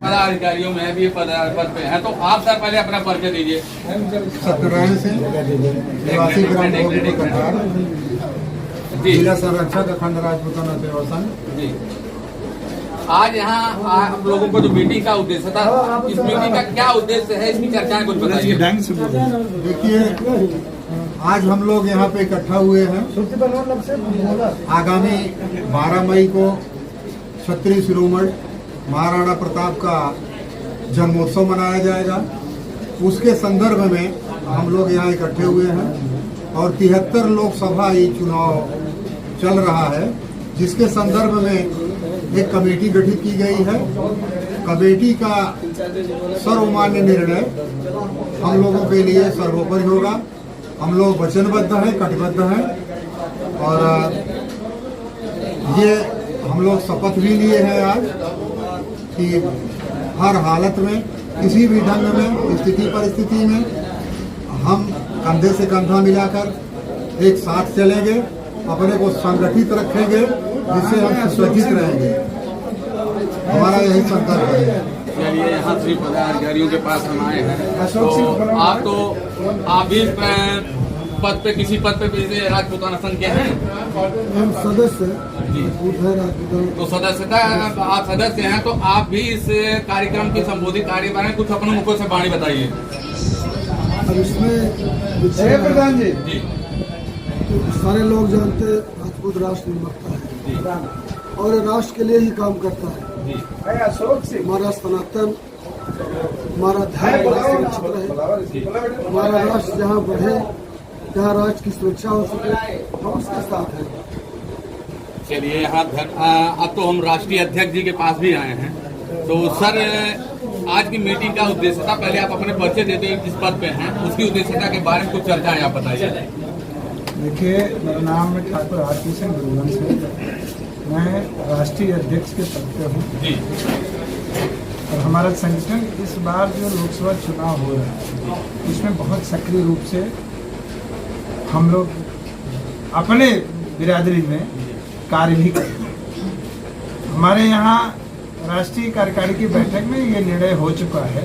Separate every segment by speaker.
Speaker 1: पदाधिकारियों में भी पद पे हैं, तो आप सर पहले अपना परिचय दीजिए।
Speaker 2: सत्यनारायण सिंह, निवासी ग्राम गोविंदपुर कठार, जिला संरक्षक अखंड राजपूताना सेवा संघ।
Speaker 1: जी, आज यहाँ आप लोगों को जो मीटिंग का उद्देश्य था, इस मीटिंग का क्या उद्देश्य है, इसकी चर्चाएं कुछ बताइए।
Speaker 2: देखिए, आज हम लोग यहाँ पे इकट्ठा हुए हैं। आगामी 12 मई को क्षत्रिय शिरोमणि महाराणा प्रताप का जन्मोत्सव मनाया जाएगा। उसके संदर्भ में हम लोग यहाँ इकट्ठे हुए हैं और 73 लोकसभा ये चुनाव चल रहा है, जिसके संदर्भ में एक कमेटी गठित की गई है। कमेटी का सर्वमान्य निर्णय हम लोगों के लिए सर्वोपरि होगा। हम लोग वचनबद्ध हैं, कटिबद्ध हैं और ये हम लोग शपथ भी लिए हैं आज कि हर हालत में, किसी भी ढंग में, स्थिति परिस्थिति में हम कंधे से कंधा मिलाकर एक साथ चलेंगे, अपने को संगठित रखेंगे, जिससे हम सुसज्जित रहेंगे। हमारा यही संकल्प है।
Speaker 1: चलिए, यहाँ श्री पदाधिकारियों के पास हम आए हैं, तो आप भी पद पे, किसी पद पे राजपूताना संघ के हैं?
Speaker 2: हम सदस्य
Speaker 1: जी, तो सदस्यता आप सदस्य हैं, तो आप भी इस कार्यक्रम की संबोधित कार्य बारे में कुछ अपने मुखों से वाणी बताइए।
Speaker 2: अब इसमें प्रधान जी, सारे लोग जानते हैं राजपूत राष्ट्र निर्माता है और राष्ट्र के लिए ही काम करता है। हमारा सनातन, हमारा धर्म सुरक्षित रहे, हमारा राष्ट्र जहाँ बढ़े, जहाँ राष्ट्र की सुरक्षा हो सके, हम उसके साथ हैं।
Speaker 1: चलिए, यहाँ अब तो हम राष्ट्रीय अध्यक्ष जी के पास भी आए हैं। तो सर, आज की मीटिंग का उद्देश्य था, पहले आप अपने परिचय देते हैं, किस पद पे हैं, उसकी उद्देश्यता के बारे में कुछ चर्चाएं आप बताइए।
Speaker 3: देखिए, मेरा नाम है ठाकुर आरती गुरुवंश है। मैं राष्ट्रीय अध्यक्ष के पद पे हूँ
Speaker 1: जी।
Speaker 3: और हमारा संगठन इस बार जो लोकसभा चुनाव हो रहा है, उसमें बहुत सक्रिय रूप से हम लोग अपने बिरादरी में कार्य भी करते हैं। हमारे यहाँ राष्ट्रीय कार्यकारिणी की बैठक में ये निर्णय हो चुका है,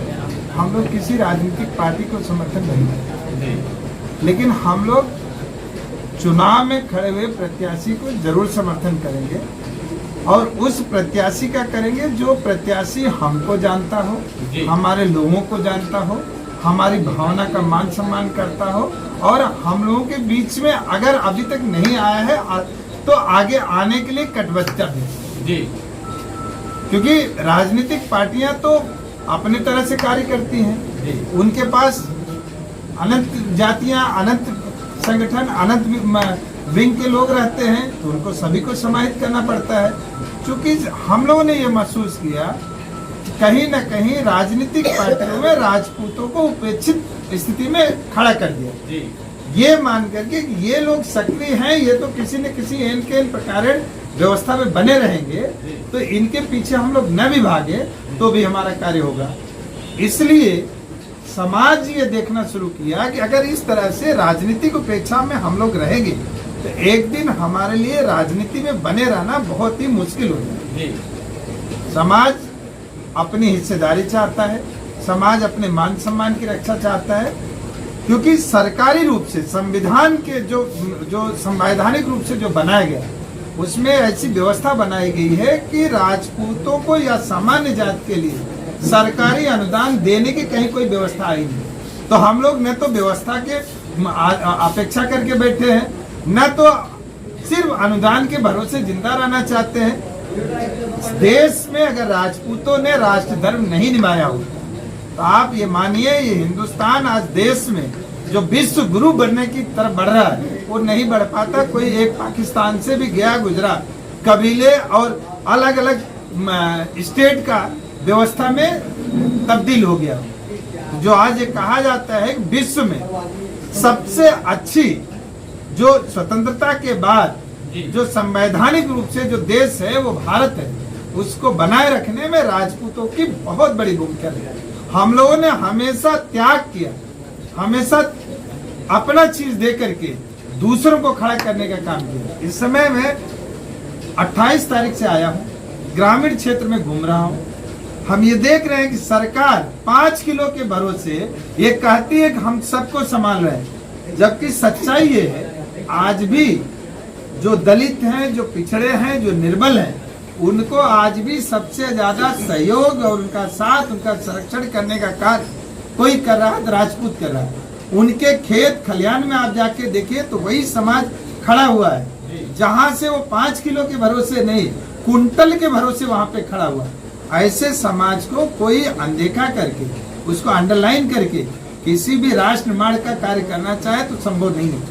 Speaker 3: हम लोग किसी राजनीतिक पार्टी को समर्थन नहीं करते, लेकिन हम लोग चुनाव में खड़े हुए प्रत्याशी को जरूर समर्थन करेंगे और उस प्रत्याशी का करेंगे जो प्रत्याशी हमको जानता हो, हमारे लोगों को जानता हो, हमारी भावना का मान सम्मान करता हो और हम लोगों के बीच में अगर अभी तक नहीं आया है तो आगे आने के लिए कटिबद्धता है जी। क्योंकि राजनीतिक पार्टियां तो अपने तरह से कार्य करती हैं, उनके पास अनंत जातियां, अनंत संगठन, अनंत विंग के लोग रहते हैं, तो उनको सभी को समाहित करना पड़ता है। क्योंकि हम लोगों ने ये महसूस किया कहीं न कहीं राजनीतिक पार्टियों में राजपूतों को उपेक्षित स्थिति में खड़ा कर दिया जी। ये मान करके ये लोग सक्रिय हैं, ये तो किसी न किसी एन के एन प्रकार व्यवस्था में बने रहेंगे, तो इनके पीछे हम लोग न भी भागे तो भी हमारा कार्य होगा। इसलिए समाज ये देखना शुरू किया कि अगर इस तरह से राजनीतिक उपेक्षा में हम लोग रहेंगे तो एक दिन हमारे लिए राजनीति में बने रहना बहुत ही मुश्किल हो जाएगा। समाज अपनी हिस्सेदारी चाहता है, समाज अपने मान सम्मान की रक्षा चाहता है, क्योंकि सरकारी रूप से संविधान के जो संवैधानिक रूप से जो बनाया गया उसमें ऐसी व्यवस्था बनाई गई है कि राजपूतों को या सामान्य जाति के लिए सरकारी अनुदान देने की कहीं कोई व्यवस्था आई नहीं। तो हम लोग न तो व्यवस्था के अपेक्षा करके बैठे हैं, न तो सिर्फ अनुदान के भरोसे जिंदा रहना चाहते हैं। देश में अगर राजपूतों ने राष्ट्र धर्म नहीं निभाया हो तो आप ये मानिए, ये हिंदुस्तान आज देश में जो विश्व गुरु बनने की तरफ बढ़ रहा है वो नहीं बढ़ पाता। कोई एक पाकिस्तान से भी गया गुजरा कबीले और अलग अलग स्टेट का व्यवस्था में तब्दील हो गया। जो आज ये कहा जाता है विश्व में सबसे अच्छी जो स्वतंत्रता के बाद जो संवैधानिक रूप से जो देश है वो भारत है, उसको बनाए रखने में राजपूतों की बहुत बड़ी भूमिका है। हम लोगों ने हमेशा त्याग किया, हमेशा अपना चीज दे करके दूसरों को खड़ा करने का काम किया। इस समय मैं 28 तारीख से आया हूँ, ग्रामीण क्षेत्र में घूम रहा हूँ, हम ये देख रहे हैं कि सरकार 5 किलो के भरोसे ये कहती है कि हम सबको संभाल रहे हैं, जबकि सच्चाई ये है आज भी जो दलित हैं, जो पिछड़े हैं, जो निर्बल हैं, उनको आज भी सबसे ज्यादा सहयोग और उनका साथ, उनका संरक्षण करने का कार्य कोई कर रहा है तो राजपूत कर रहा है। उनके खेत खलियान में आप जाके देखिए तो वही समाज खड़ा हुआ है, जहां से वो 5 किलो के भरोसे नहीं, कुंटल के भरोसे वहां पे खड़ा हुआ है। ऐसे समाज को कोई अनदेखा करके, उसको अंडरलाइन करके किसी भी राष्ट्र निर्माण का कार्य करना चाहे तो संभव नहीं है।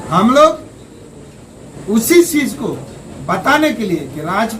Speaker 3: हम लोग उसी चीज को बताने के लिए कि राजपूत